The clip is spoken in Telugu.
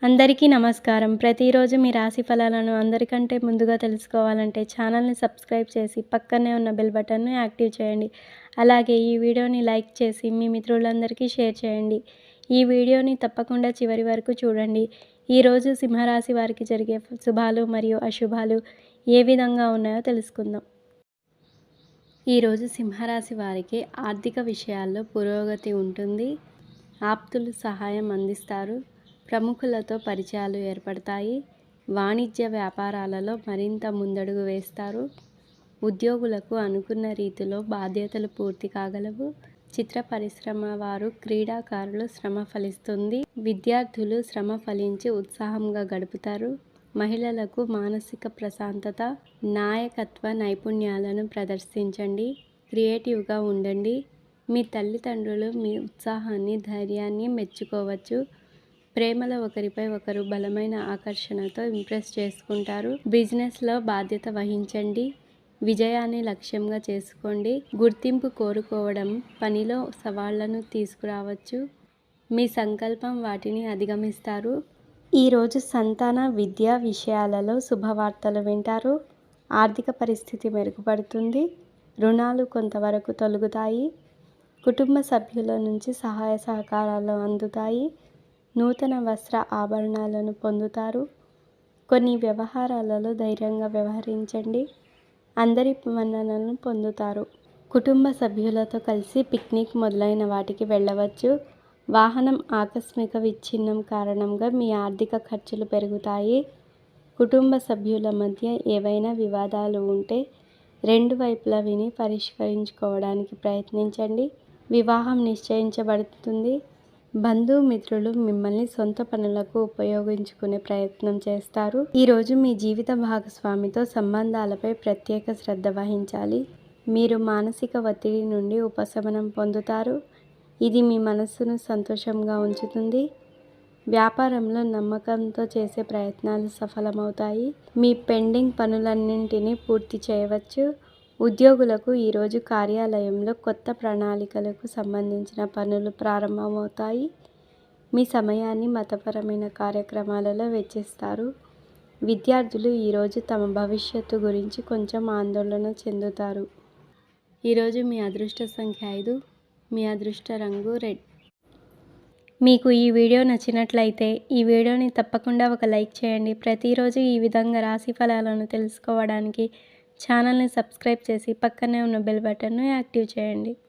అందరికీ నమస్కారం. ప్రతిరోజు మీ రాశి ఫలాలను అందరికంటే ముందుగా తెలుసుకోవాలంటే ఛానల్‌ని సబ్స్క్రైబ్ చేసి పక్కనే ఉన్న బెల్ బటన్‌ను యాక్టివ్ చేయండి. అలాగే ఈ వీడియోని లైక్ చేసి మీ మిత్రులందరికీ షేర్ చేయండి. ఈ వీడియోని తప్పకుండా చివరి వరకు చూడండి. ఈరోజు సింహరాశి వారికి జరిగే శుభాలు మరియు అశుభాలు ఏ విధంగా ఉన్నాయో తెలుసుకుందాం. ఈరోజు సింహరాశి వారికి ఆర్థిక విషయాల్లో పురోగతి ఉంటుంది. ఆప్తులు సహాయం అందిస్తారు. ప్రముఖులతో పరిచయాలు ఏర్పడతాయి. వాణిజ్య వ్యాపారాలలో మరింత ముందడుగు వేస్తారు. ఉద్యోగులకు అనుకున్న రీతిలో బాధ్యతలు పూర్తి కాగలవు. చిత్ర పరిశ్రమ వారు, క్రీడాకారులు శ్రమ ఫలిస్తుంది. విద్యార్థులు శ్రమ ఫలించి ఉత్సాహంగా గడుపుతారు. మహిళలకు మానసిక ప్రశాంతత. నాయకత్వ నైపుణ్యాలను ప్రదర్శించండి. క్రియేటివ్గా ఉండండి. మీ తల్లిదండ్రులు మీ ఉత్సాహాన్ని, ధైర్యాన్ని మెచ్చుకోవచ్చు. ప్రేమలో ఒకరిపై ఒకరు బలమైన ఆకర్షణతో ఇంప్రెస్ చేసుకుంటారు. బిజినెస్లో బాధ్యత వహించండి. విజయాన్ని లక్ష్యంగా చేసుకోండి. గుర్తింపు కోరుకోవడం పనిలో సవాళ్లను తీసుకురావచ్చు. మీ సంకల్పం వాటిని అధిగమిస్తారు. ఈరోజు సంతాన విద్యా విషయాలలో శుభవార్తలు వింటారు. ఆర్థిక పరిస్థితి మెరుగుపడుతుంది. రుణాలు కొంతవరకు తొలగుతాయి. కుటుంబ సభ్యుల నుంచి సహాయ సహకారాలు అందుతాయి. నూతన వస్త్ర ఆభరణాలను పొందుతారు. కొన్ని వ్యవహారాలలో ధైర్యంగా వ్యవహరించండి. అందరి మన్ననలను పొందుతారు. కుటుంబ సభ్యులతో కలిసి పిక్నిక్ మొదలైన వాటికి వెళ్ళవచ్చు. వాహనం ఆకస్మిక విచ్ఛిన్నం కారణంగా మీ ఆర్థిక ఖర్చులు పెరుగుతాయి. కుటుంబ సభ్యుల మధ్య ఏవైనా వివాదాలు ఉంటే రెండు వైపులా విని పరిష్కరించుకోవడానికి ప్రయత్నించండి. వివాహం నిశ్చయించబడుతుంది. బంధుమిత్రులు మిమ్మల్ని సొంత పనులకు ఉపయోగించుకునే ప్రయత్నం చేస్తారు. ఈరోజు మీ జీవిత భాగస్వామితో సంబంధాలపై ప్రత్యేక శ్రద్ధ వహించాలి. మీరు మానసిక ఒత్తిడి నుండి ఉపశమనం పొందుతారు. ఇది మీ మనస్సును సంతోషంగా ఉంచుతుంది. వ్యాపారంలో నమ్మకంతో చేసే ప్రయత్నాలు సఫలమవుతాయి. మీ పెండింగ్ పనులన్నింటినీ పూర్తి చేయవచ్చు. ఉద్యోగులకు ఈరోజు కార్యాలయంలో కొత్త ప్రణాళికలకు సంబంధించిన పనులు ప్రారంభమవుతాయి. మీ సమయాన్ని మతపరమైన కార్యక్రమాలలో వెచ్చిస్తారు. విద్యార్థులు ఈరోజు తమ భవిష్యత్తు గురించి కొంచెం ఆందోళన చెందుతారు. ఈరోజు మీ అదృష్ట సంఖ్య 5. మీ అదృష్ట రంగు రెడ్. మీకు ఈ వీడియో నచ్చినట్లయితే ఈ వీడియోని తప్పకుండా ఒక లైక్ చేయండి. ప్రతిరోజు ఈ విధంగా రాశి ఫలాలను తెలుసుకోవడానికి ఛానల్ని సబ్స్క్రైబ్ చేసి పక్కనే ఉన్న బెల్ బటన్ను యాక్టివ్ చేయండి.